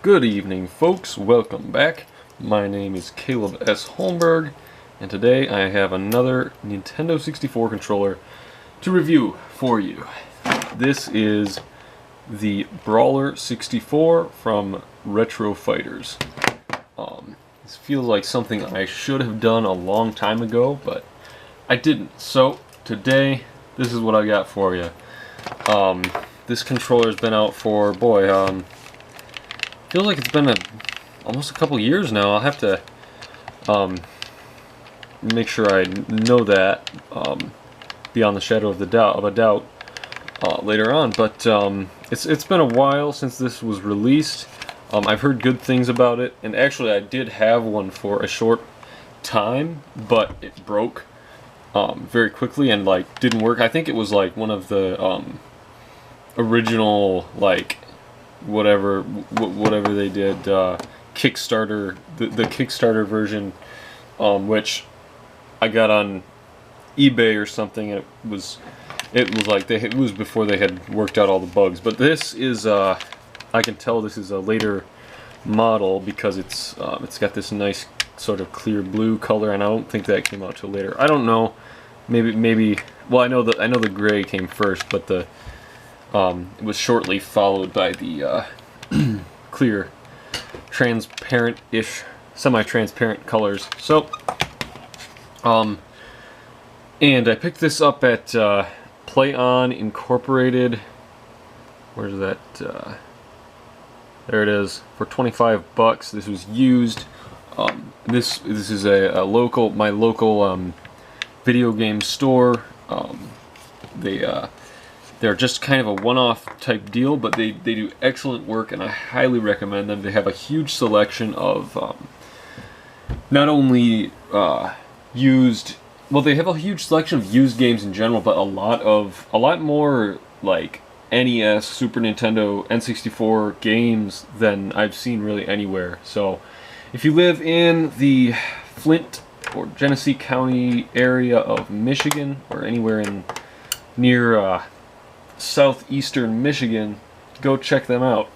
Good evening, folks. Welcome back. My name is Caleb S. Holmberg, and today I have another Nintendo 64 controller to review for you. This is the Brawler 64 from Retro Fighters. This feels like something I should have done a long time ago, but I didn't. So today, this is what I got for you. This controller's been out for, feels like it's been almost a couple years now. I'll have to make sure I know that beyond the shadow of a doubt later on. But it's been a while since this was released. I've heard good things about it, and actually I did have one for a short time, but it broke very quickly and didn't work. I think it was like one of the original whatever they did Kickstarter, the Kickstarter version, which I got on eBay or something. It was before they had worked out all the bugs. But this is I can tell this is a later model because it's got this nice sort of clear blue color, and I don't think that came out till later. I don't know. Maybe. Well, I know the gray came first, but it was shortly followed by the clear, transparent-ish, semi-transparent colors. So, and I picked this up at Play On Incorporated. Where's that? There it is, for 25 bucks. This was used. This is my local video game store. They're just kind of a one-off type deal, but they do excellent work, and I highly recommend them. They have a huge selection of not only used. Well, they have a huge selection of used games in general, but a lot more like NES, Super Nintendo, N64 games than I've seen really anywhere. So, if you live in the Flint or Genesee County area of Michigan, or anywhere near southeastern Michigan, go check them out.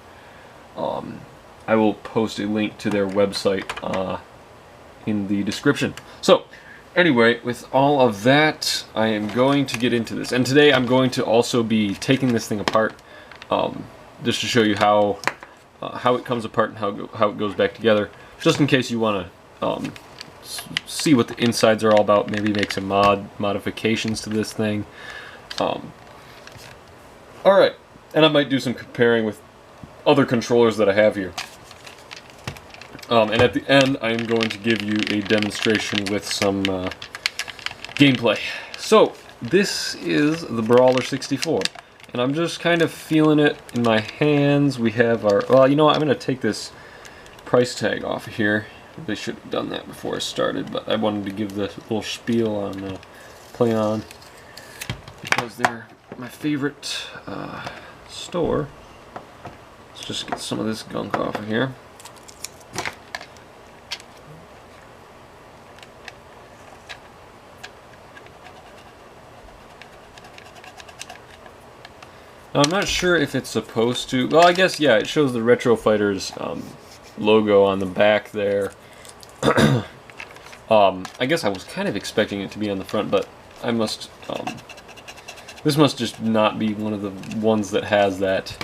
I will post a link to their website in the description. So, anyway, with all of that, I am going to get into this. And today I'm going to also be taking this thing apart, just to show you how it comes apart and how it goes back together, just in case you want to see what the insides are all about, maybe make some modifications to this thing. Alright, and I might do some comparing with other controllers that I have here. And at the end, I am going to give you a demonstration with some gameplay. So, this is the Brawler 64, and I'm just kind of feeling it in my hands. We have our, well, you know what, I'm going to take this price tag off of here. They should have done that before I started, but I wanted to give the little spiel on Play On, because they're my favorite store. Let's just get some of this gunk off of here. Now, I'm not sure if it's supposed to. Well, I guess, yeah, it shows the Retro Fighters logo on the back there. I guess I was kind of expecting it to be on the front, but I must. This must just not be one of the ones that has that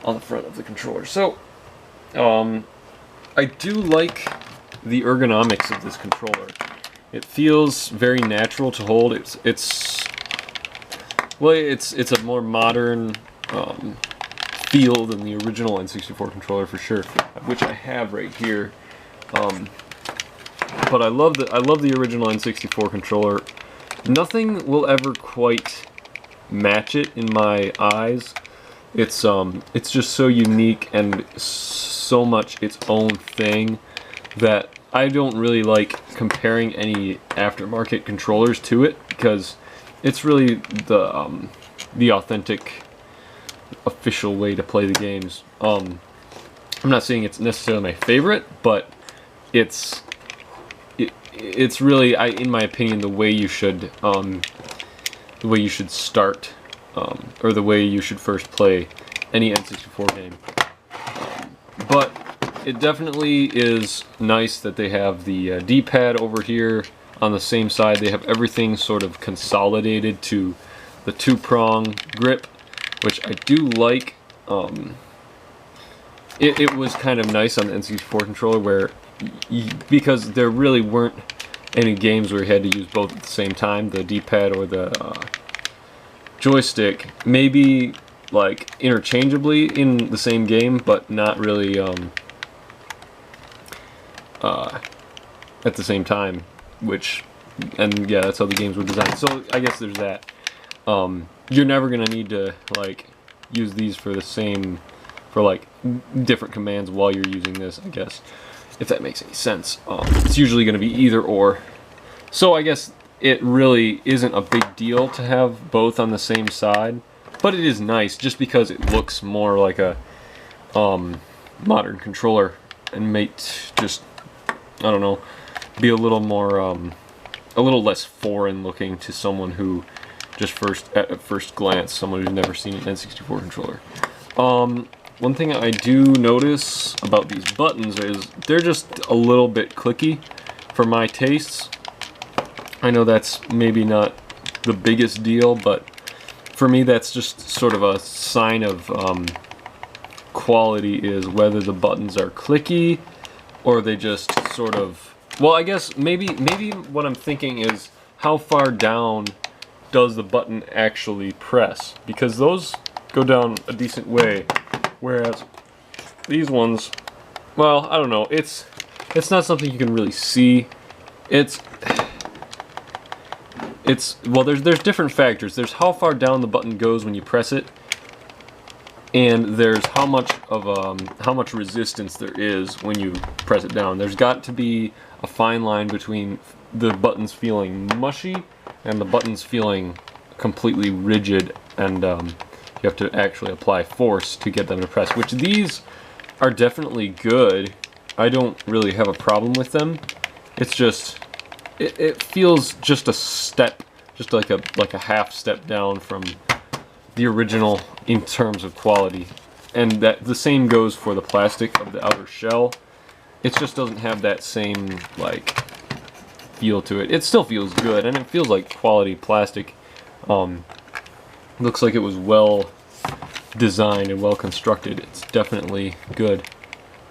on the front of the controller. So, I do like the ergonomics of this controller. It feels very natural to hold. It's a more modern feel than the original N64 controller for sure, which I have right here. But I love the original N64 controller. Nothing will ever quite match it in my eyes. It's just so unique and so much its own thing that I don't really like comparing any aftermarket controllers to it, because it's really the authentic, official way to play the games. I'm not saying it's necessarily my favorite, but it's really, in my opinion, the way you should start, or the way you should first play any N64 game. But it definitely is nice that they have the D-pad over here on the same side. They have everything sort of consolidated to the two-prong grip, which I do like. It was kind of nice on the N64 controller where, because there really weren't any games where you had to use both at the same time, the D-pad or the joystick, maybe like interchangeably in the same game, but not really at the same time, and yeah, that's how the games were designed. So I guess there's that. You're never gonna need to like use these for like different commands while you're using this, I guess, if that makes any sense. It's usually gonna be either or. So I guess it really isn't a big deal to have both on the same side, but it is nice just because it looks more like a modern controller and might just, I don't know, be a little more, a little less foreign looking to someone who just at first glance, someone who's never seen an N64 controller. One thing I do notice about these buttons is they're just a little bit clicky for my tastes. I know that's maybe not the biggest deal, but for me that's just sort of a sign of quality, is whether the buttons are clicky or they just sort of, well, I guess maybe what I'm thinking is how far down does the button actually press, because those go down a decent way, whereas these ones, well, I don't know, it's not something you can really see. Well, there's different factors. There's how far down the button goes when you press it, and there's how much resistance there is when you press it down. There's got to be a fine line between the buttons feeling mushy and the buttons feeling completely rigid, and you have to actually apply force to get them to press, which these are definitely good. I don't really have a problem with them. It's just, it feels just a step, just like a half step down from the original in terms of quality. And that the same goes for the plastic of the outer shell. It just doesn't have that same like feel to it. It still feels good, and it feels like quality plastic. Looks like it was well designed and well constructed. It's definitely good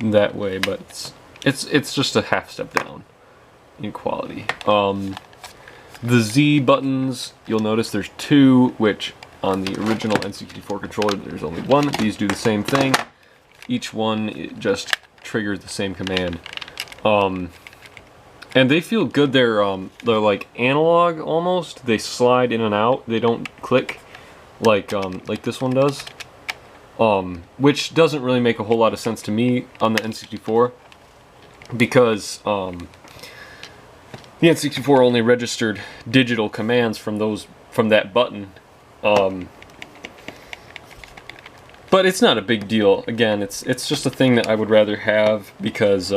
in that way, but it's just a half step down in quality. The Z buttons, you'll notice there's two, which on the original N64 controller there's only one. These do the same thing. Each one, it just triggers the same command. And they feel good. They're like analog almost. They slide in and out. They don't click like this one does. Which doesn't really make a whole lot of sense to me on the N64, because the N64 only registered digital commands from that button. But it's not a big deal. Again, it's just a thing that I would rather have, because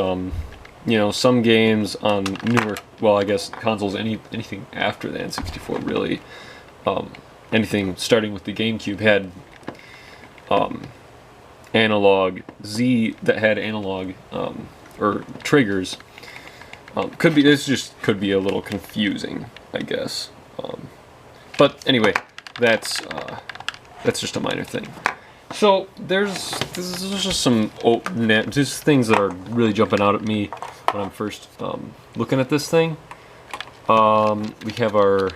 you know, some games on newer, well, I guess consoles, anything after the N64 really, anything starting with the GameCube had analog Z that had analog or triggers. This could be a little confusing, I guess. But anyway, that's just a minor thing. So there's just some just things that are really jumping out at me when I'm first looking at this thing. We have our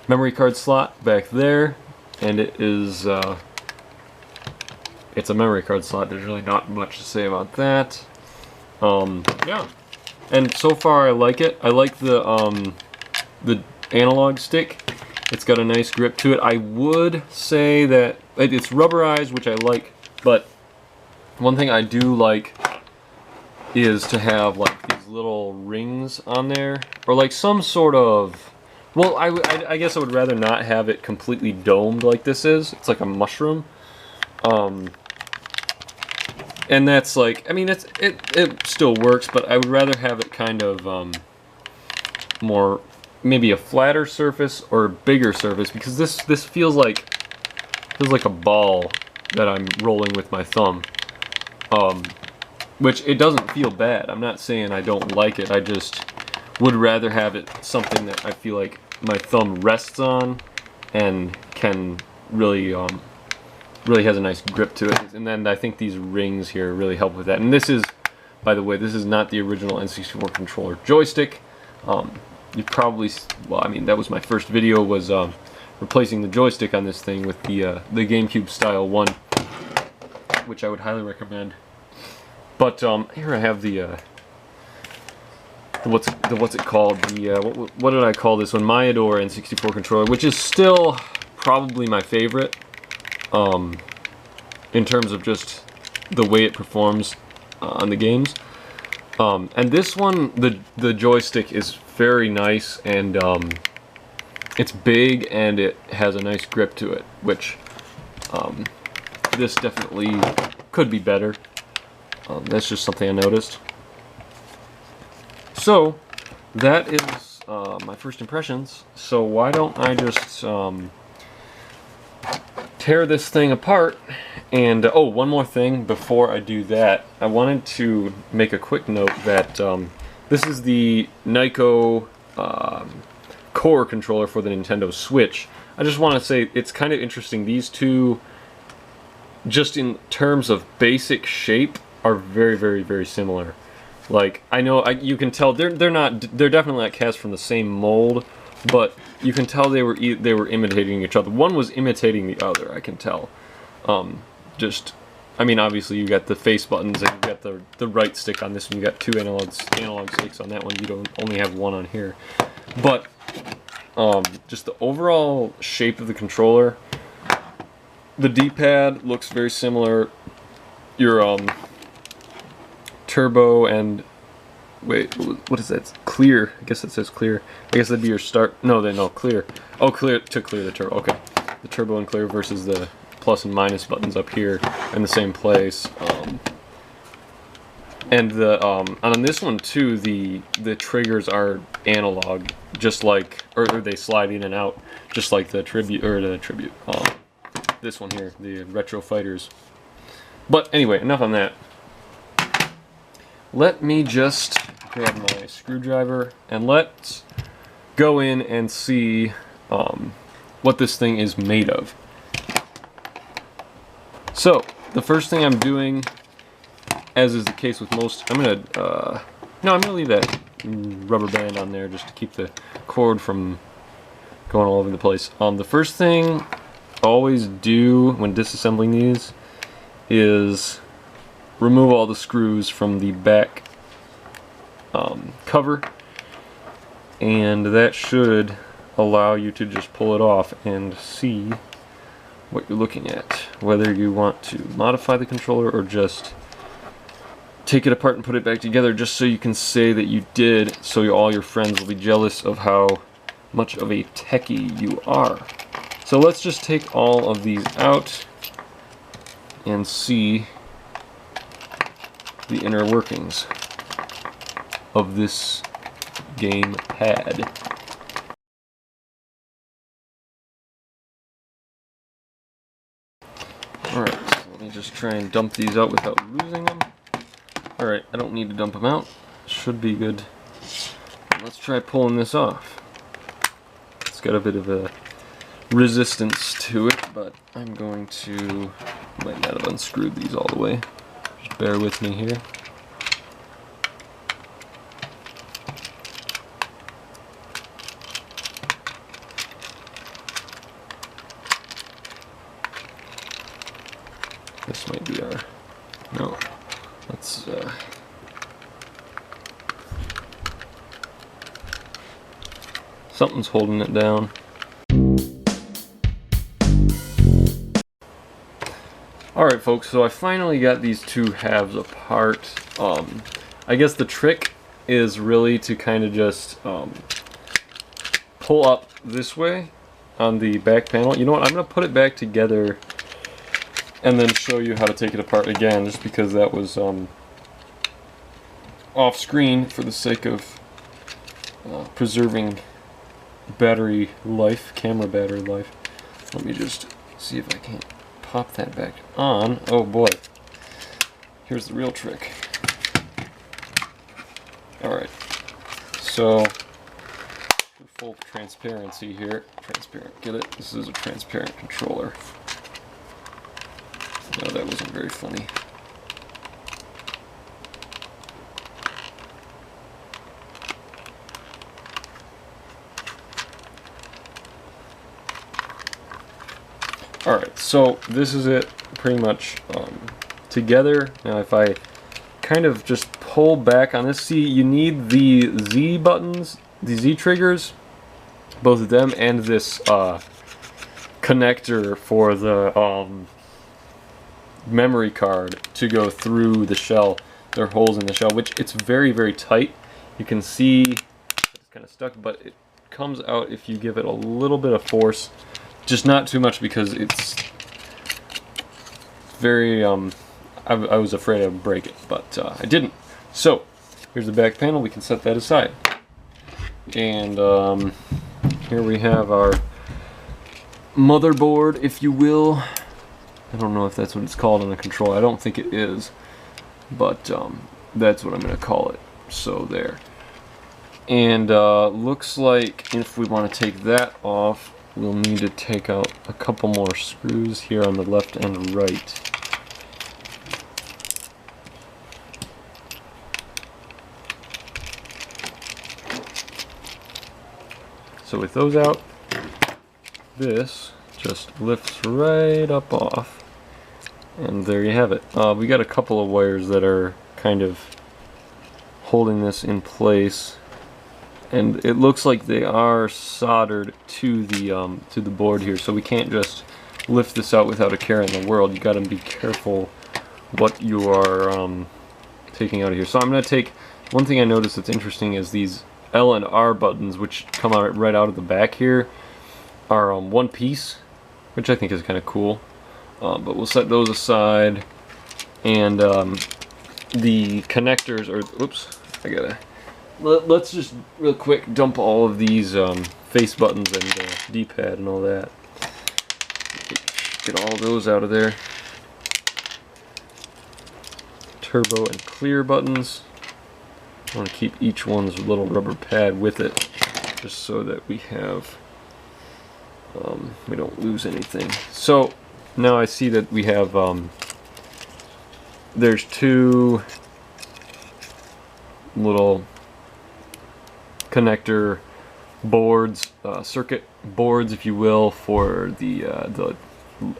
memory card slot back there, and it's a memory card slot. There's really not much to say about that. Yeah, and so far I like it. I like the analog stick. It's got a nice grip to it. I would say that it's rubberized, which I like, but one thing I do like is to have like these little rings on there, or like some sort of, well, I guess I would rather not have it completely domed like this is. It's like a mushroom. And that's like, I mean, it still works, but I would rather have it kind of more, maybe a flatter surface or a bigger surface, because this feels like a ball that I'm rolling with my thumb. which it doesn't feel bad. I'm not saying I don't like it. I just would rather have it something that I feel like my thumb rests on and can really really has a nice grip to it. And then I think these rings here really help with that. And this is, by the way, this is not the original N64 controller joystick. You probably, well, I mean, that was my first video, was replacing the joystick on this thing with the GameCube style one, which I would highly recommend. But here I have the what's it called? The what did I call this one? Mayador N64 controller, which is still probably my favorite in terms of just the way it performs on the games. And this one, the joystick is very nice, and it's big and it has a nice grip to it, which this definitely could be better. That's just something I noticed. So that is my first impressions. So why don't I just tear this thing apart? And oh, one more thing before I do that, I wanted to make a quick note that this is the Nyko core controller for the Nintendo Switch. I just want to say it's kind of interesting. These two, just in terms of basic shape, are very, very, very similar. Like, I know you can tell they're definitely not cast from the same mold, but you can tell they were imitating each other. One was imitating the other, I can tell. I mean, obviously you got the face buttons and you got the right stick on this one. You got two analog sticks on that one. You don't only have one on here. But just the overall shape of the controller, the D-pad looks very similar. Your turbo and wait, what is that? It's clear. I guess it says clear. I guess that'd be your start. No, clear. Oh, clear to clear the turbo. Okay, the turbo and clear versus the plus and minus buttons up here in the same place. And the on this one too, the triggers are analog, just like, or they slide in and out, just like the this one here, the Retro Fighters. But anyway, enough on that. Let me just grab my screwdriver and let's go in and see what this thing is made of. So, the first thing I'm doing, as is the case with most, I'm gonna leave that rubber band on there just to keep the cord from going all over the place. The first thing I always do when disassembling these is remove all the screws from the back cover, and that should allow you to just pull it off and see what you're looking at, whether you want to modify the controller or just take it apart and put it back together, just so you can say that you did, so all your friends will be jealous of how much of a techie you are. So let's just take all of these out and see the inner workings of this game pad. Alright, so let me just try and dump these out without losing them. Alright, I don't need to dump them out. Should be good. Let's try pulling this off. It's got a bit of a resistance to it, but I'm going to, might not have unscrewed these all the way. Just bear with me here. This might be our, no, let's, something's holding it down. Alright folks, so I finally got these two halves apart. I guess the trick is really to kind of just pull up this way on the back panel. You know what, I'm going to put it back together and then show you how to take it apart again, just because that was off screen for the sake of preserving battery life, camera battery life. Let me just see if I can't pop that back on. Oh boy. here's the real trick. Alright, so for full transparency here, transparent, get it? This is a transparent controller. No, that wasn't very funny. Alright, so this is it pretty much together. Now if I kind of just pull back on this, see, you need the Z buttons, the Z triggers, both of them, and this connector for the memory card to go through the shell. There are holes in the shell, which it's very, very tight. You can see it's kind of stuck, but it comes out if you give it a little bit of force. Just not too much, because it's very, I was afraid I would break it, but I didn't. So, here's the back panel. We can set that aside. And here we have our motherboard, if you will. I don't know if that's what it's called on the controller. I don't think it is, but that's what I'm going to call it. So there. And looks like if we want to take that off, we'll need to take out a couple more screws here on the left and right. So with those out, this just lifts right up off, and there you have it. We got a couple of wires that are kind of holding this in place, and it looks like they are soldered to the board here, so we can't just lift this out without a care in the world. You got to be careful what you are taking out of here. So I'm going to take, one thing I noticed that's interesting is these L and R buttons, which come out right out of the back here, are one piece, which I think is kind of cool. But we'll set those aside, and the connectors are, oops, I gotta, let's just real quick dump all of these face buttons and D-pad and all that. Get all those out of there. Turbo and clear buttons. I want to keep each one's little rubber pad with it, just so that we have, we don't lose anything. So now I see that we have, there's two little connector boards, circuit boards, if you will, for the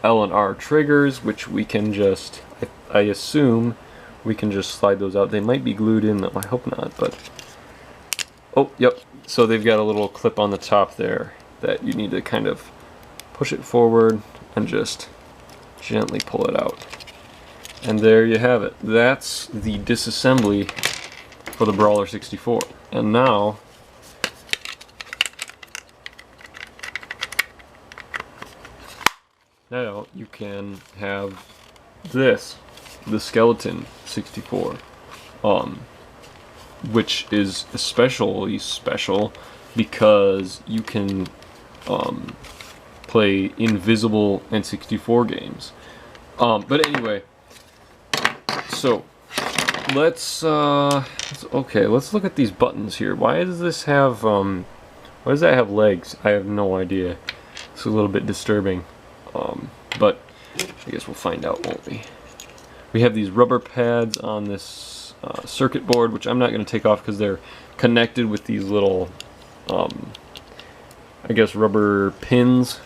L and R triggers, which we can just, I assume, we can just slide those out. They might be glued in, though. I hope not, but... Oh, yep. So they've got a little clip on the top there that you need to kind of push it forward and just gently pull it out. And there you have it. That's the disassembly for the Brawler 64. And now... now you can have this. The Skeleton 64, which is especially special because you can play Invisible N64 games. But anyway, so let's okay, let's look at these buttons here. Why does this have why does that have legs? I have no idea. It's a little bit disturbing, but I guess we'll find out, won't we? We have these rubber pads on this circuit board, which I'm not going to take off because they're connected with these little, I guess, rubber pins.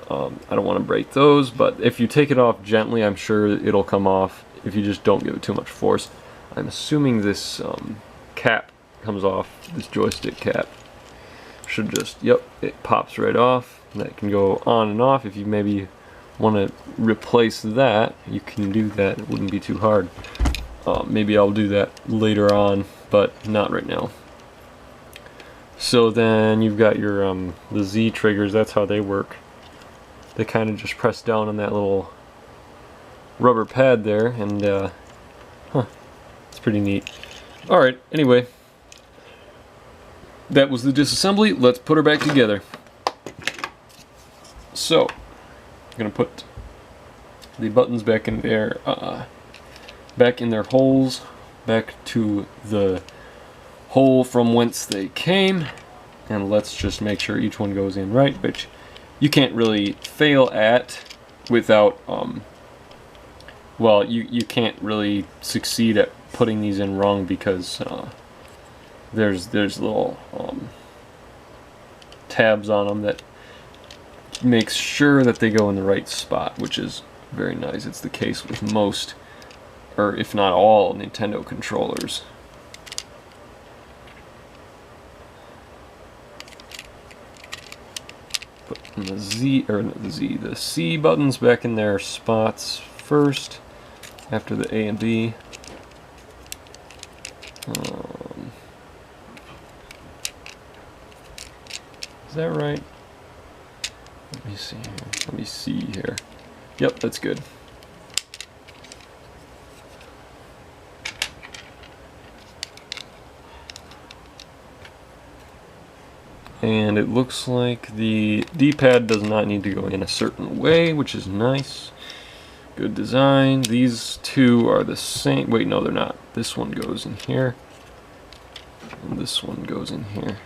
I don't want to break those, but if you take it off gently, I'm sure it'll come off if you just don't give it too much force. I'm assuming this cap comes off, this joystick cap. Should just, yep, it pops right off. That can go on and off if you maybe want to replace that. You can do that. It wouldn't be too hard. Maybe I'll do that later on, but not right now. So then you've got your the Z triggers. That's how they work. They kind of just press down on that little rubber pad there, and it's pretty neat. All right. Anyway, that was the disassembly. Let's put her back together. So I'm gonna put the buttons back in there. back in their holes, back to the hole from whence they came, and let's just make sure each one goes in right, which you can't really fail at without, well, you can't really succeed at putting these in wrong because there's little tabs on them that makes sure that they go in the right spot, which is very nice. It's the case with most, or if not all, Nintendo controllers. Put the C buttons back in their spots first, after the A and B. Is that right? Let me see here. Let me see here. Yep, that's good. And it looks like the D-pad does not need to go in a certain way, which is nice. Good design. These two are the same. Wait, no, they're not. This one goes in here, and this one goes in here.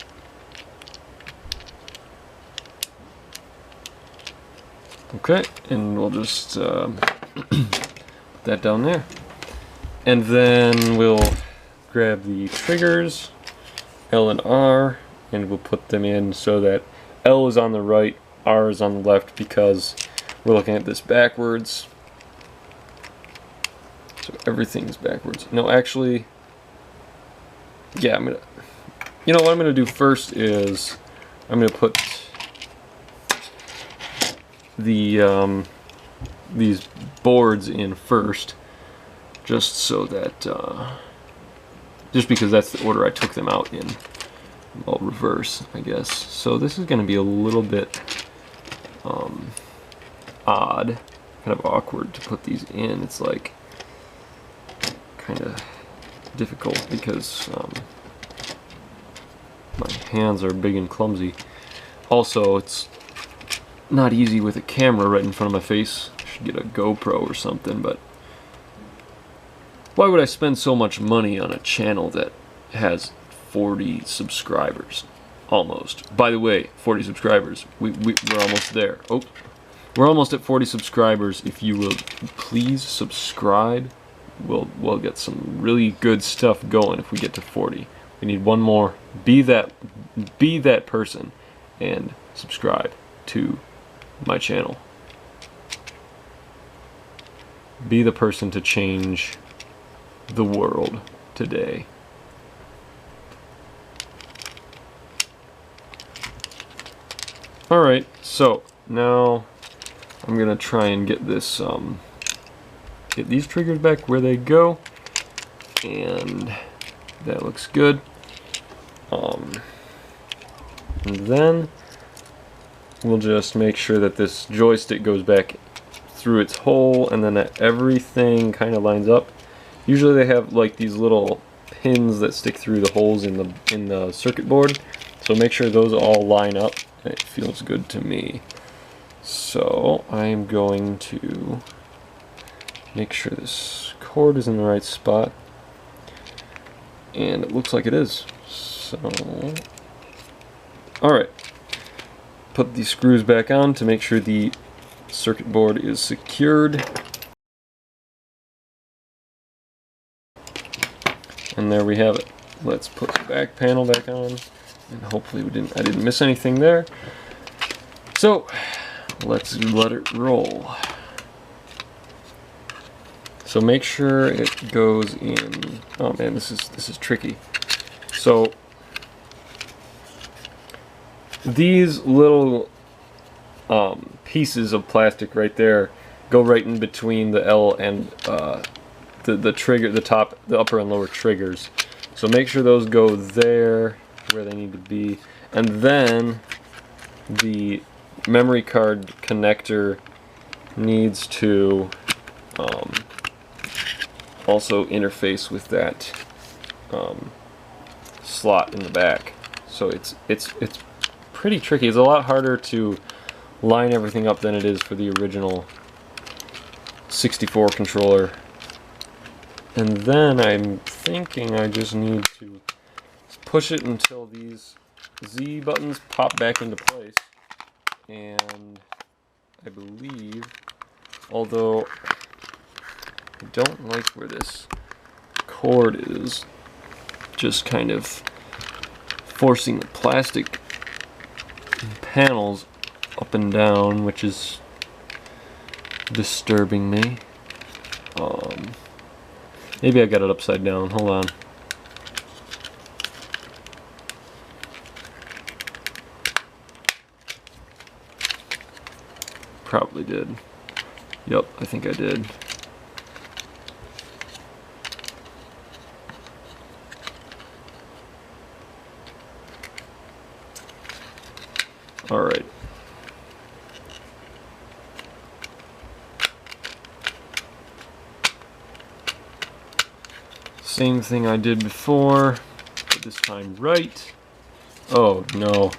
Okay, and we'll just put that down there. And then we'll grab the triggers, L and R, and we'll put them in so that L is on the right, R is on the left, because we're looking at this backwards. So everything's backwards. No, actually, yeah, you know what I'm gonna do first is I'm gonna put the these boards in first, just so that just because that's the order I took them out in. Well, reverse, I guess. So this is going to be a little bit odd, kind of awkward to put these in. It's like kind of difficult because my hands are big and clumsy. Also, it's not easy with a camera right in front of my face. I should get a GoPro or something, but why would I spend so much money on a channel that has 40 subscribers? Almost. By the way, 40 subscribers. We're almost there. Oh, we're almost at 40 subscribers. If you will please subscribe, we'll get some really good stuff going if we get to 40. We need one more. Be that person and subscribe to my channel. Be the person to change the world today. Alright, so now I'm gonna try and get this get these triggers back where they go, and that looks good. And then we'll just make sure that this joystick goes back through its hole, and then that everything kind of lines up. Usually they have like these little pins that stick through the holes in the circuit board, so make sure those all line up. It feels good to me. So I'm going to make sure this cord is in the right spot, and it looks like it is. So alright, put these screws back on to make sure the circuit board is secured. And there we have it. Let's put the back panel back on, and hopefully I didn't miss anything there. So let's let it roll. So make sure it goes in. Oh man, this is tricky. So these little pieces of plastic right there go right in between the L and the trigger, the upper and lower triggers. So make sure those go there where they need to be, and then the memory card connector needs to also interface with that slot in the back. So it's pretty tricky. It's a lot harder to line everything up than it is for the original 64 controller. And then I'm thinking I just need to push it until these Z buttons pop back into place. And I believe, although I don't like where this cord is, just kind of forcing the plastic panels up and down, which is disturbing me. Maybe I got it upside down. Hold on. Probably did. Yep, I think I did. Alright. Same thing I did before, but this time right. Oh no.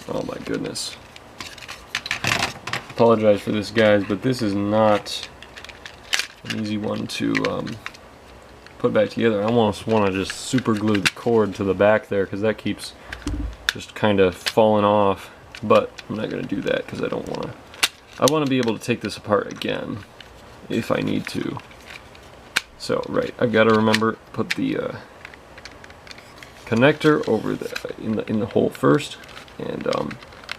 Oh my goodness. Apologize for this, guys, but this is not an easy one to put back together. I almost want to just super glue the cord to the back there because that keeps just kind of falling off, but I'm not going to do that because I don't want to. I want to be able to take this apart again if I need to. So, right, I've got to remember, put the connector over in the hole first, and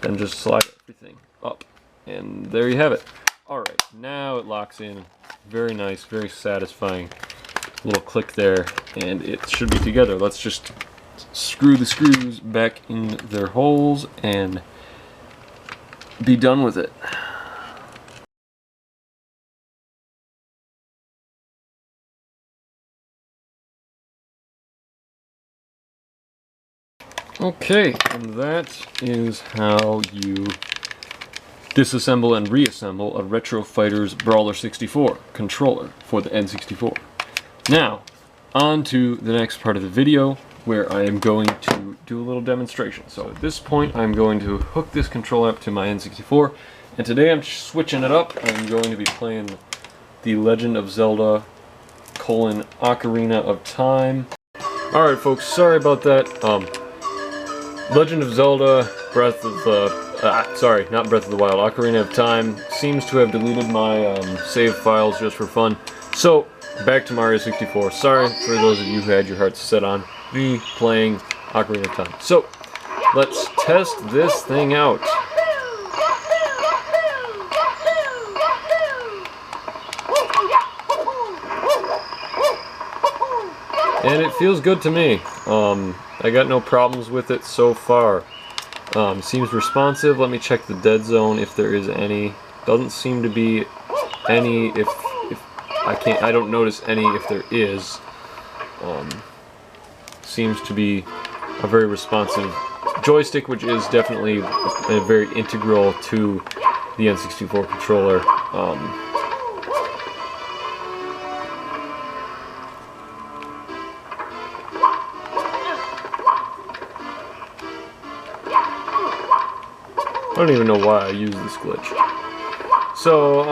then just slide everything up, and there you have it. Alright, now it locks in. Very nice, very satisfying. Little click there, and it should be together. Let's just screw the screws back in their holes and be done with it. Okay, and that is how you disassemble and reassemble a Retro Fighters Brawler 64 controller for the N64. Now, on to the next part of the video, where I am going to do a little demonstration. So at this point, I'm going to hook this controller up to my N64, and today I'm switching it up. I'm going to be playing The Legend of Zelda: Ocarina of Time. Alright folks, sorry about that. Legend of Zelda, Breath of the... sorry, not Breath of the Wild, Ocarina of Time seems to have deleted my save files just for fun. So, back to Mario 64. Sorry for those of you who had your hearts set on me playing Ocarina of Time. So, let's test this thing out. And it feels good to me. I got no problems with it so far. Seems responsive. Let me check the dead zone if there is any. Doesn't seem to be any. If I don't notice any if there is. Seems to be a very responsive joystick, which is definitely very integral to the N64 controller. I don't even know why I use this glitch. So,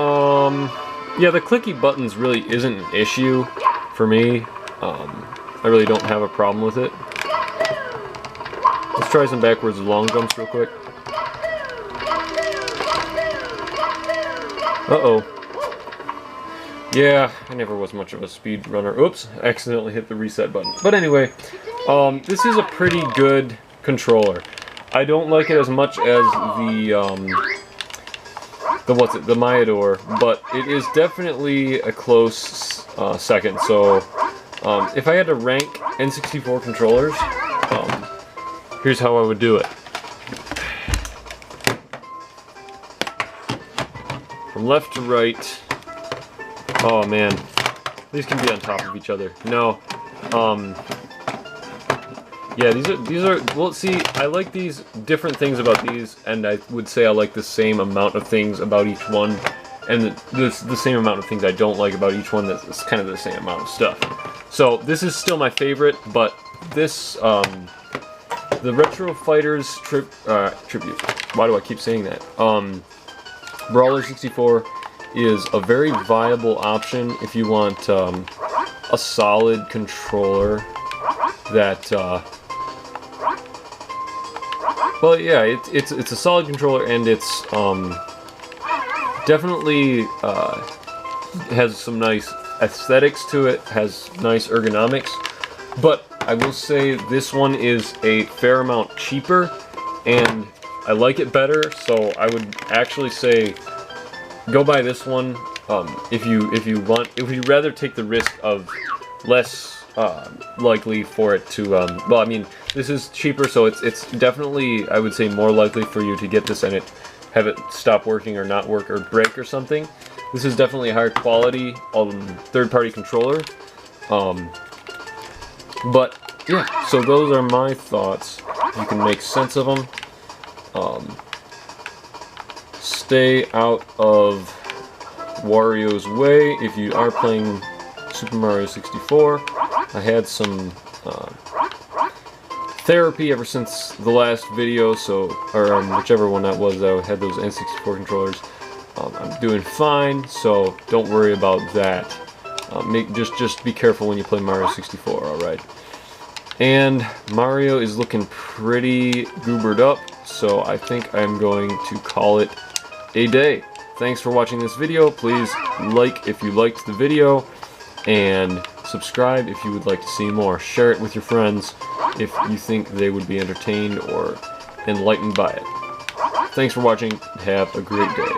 yeah, the clicky buttons really isn't an issue for me. I really don't have a problem with it. Let's try some backwards long jumps real quick. Uh-oh. Yeah, I never was much of a speed runner. Oops, I accidentally hit the reset button. But anyway, this is a pretty good controller. I don't like it as much as the Mayador, but it is definitely a close second. So, if I had to rank N64 controllers, here's how I would do it. From left to right. Oh man, these can be on top of each other. No, yeah, these are. Well, see, I like these different things about these, and I would say I like the same amount of things about each one, and the same amount of things I don't like about each one. That's kind of the same amount of stuff. So this is still my favorite, but this the Retro Fighters tribute. Why do I keep saying that? Brawler 64 is a very viable option if you want a solid controller that well, yeah, it's a solid controller, and it's definitely has some nice aesthetics to it, has nice ergonomics, but I will say this one is a fair amount cheaper, and I like it better, so I would actually say go buy this one if you'd rather take the risk of less likely for it to well, I mean, this is cheaper, so it's definitely, I would say, more likely for you to get this and have it stop working or not work or break or something. This is definitely a higher quality third-party controller. But yeah, so those are my thoughts. You can make sense of them. Stay out of Wario's way if you are playing Super Mario 64. I had some therapy ever since the last video, or whichever one that was, I had those N64 controllers. I'm doing fine, so don't worry about that. Just be careful when you play Mario 64, alright? And Mario is looking pretty goobered up, so I think I'm going to call it a day. Thanks for watching this video. Please like if you liked the video, and subscribe if you would like to see more. Share it with your friends if you think they would be entertained or enlightened by it. Thanks for watching. Have a great day.